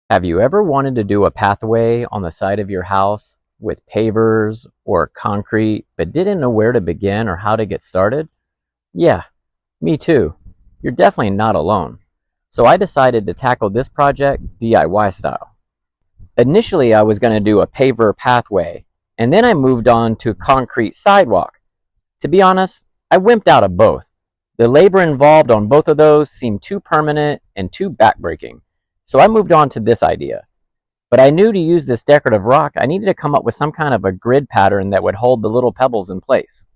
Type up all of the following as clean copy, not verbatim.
Have you ever wanted to do a pathway on the side of your house with pavers or concrete, but didn't know where to begin or how to get started? Yeah, me too. You're definitely not alone. So I decided to tackle this project DIY style. Initially, I was going to do a paver pathway, and then I moved on to concrete sidewalk. To be honest, I wimped out of both. The labor involved on both of those seemed too permanent and too backbreaking. So I moved on to this idea. But I knew to use this decorative rock, I needed to come up with some kind of a grid pattern that would hold the little pebbles in place.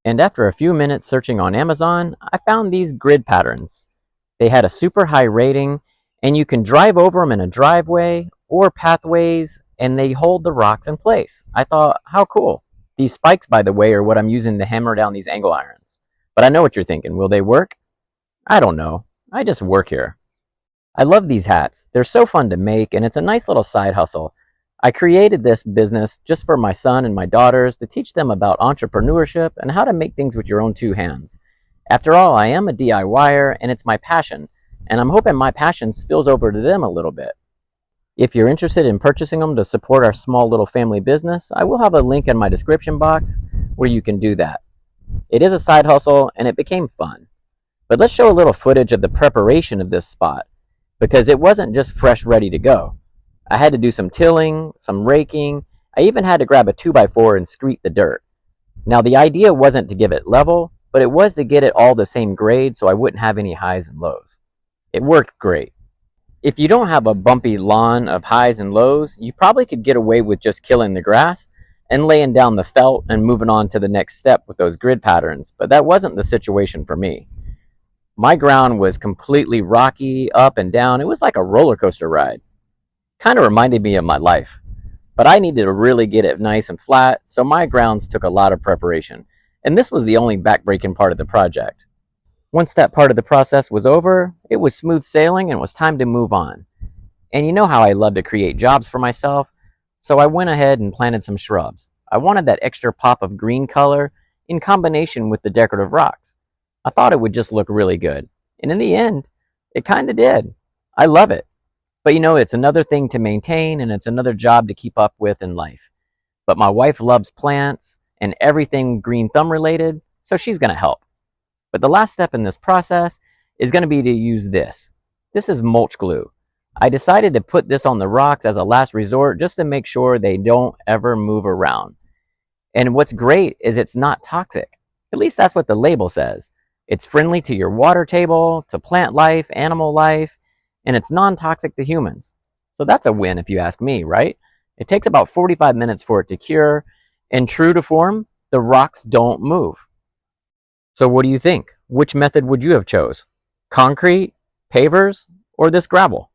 And after a few minutes searching on Amazon, I found these grid patterns. They had a super high rating, and you can drive over them in a driveway or pathways, and they hold the rocks in place. I thought, how cool. These spikes, by the way, are what I'm using to hammer down these angle irons. But I know what you're thinking. Will they work? I don't know. I just work here. I love these hats. They're so fun to make, and it's a nice little side hustle. I created this business just for my son and my daughters to teach them about entrepreneurship and how to make things with your own two hands. After all, I am a DIYer, and it's my passion, and I'm hoping my passion spills over to them a little bit. If you're interested in purchasing them to support our small little family business, I will have a link in my description box where you can do that. It is a side hustle, and it became fun. But let's show a little footage of the preparation of this spot, because it wasn't just fresh ready to go. I had to do some tilling, some raking. I even had to grab a 2x4 and screed the dirt. Now the idea wasn't to give it level, but it was to get it all the same grade so I wouldn't have any highs and lows. It worked great. If you don't have a bumpy lawn of highs and lows, you probably could get away with just killing the grass and laying down the felt and moving on to the next step with those grid patterns, but that wasn't the situation for me. My ground was completely rocky, up and down. It was like a roller coaster ride. Kind of reminded me of my life. But I needed to really get it nice and flat, so my grounds took a lot of preparation. And this was the only backbreaking part of the project. Once that part of the process was over, it was smooth sailing and it was time to move on. And you know how I love to create jobs for myself, so I went ahead and planted some shrubs. I wanted that extra pop of green color in combination with the decorative rocks. I thought it would just look really good. And in the end, it kind of did. I love it. But you know, it's another thing to maintain and it's another job to keep up with in life. But my wife loves plants and everything green thumb related, so she's going to help. But the last step in this process is going to be to use this. This is mulch glue. I decided to put this on the rocks as a last resort just to make sure they don't ever move around. And what's great is it's not toxic. At least that's what the label says. It's friendly to your water table, to plant life, animal life, and it's non-toxic to humans. So that's a win if you ask me, right? It takes about 45 minutes for it to cure, and true to form, the rocks don't move. So what do you think? Which method would you have chose? Concrete, pavers, or this gravel?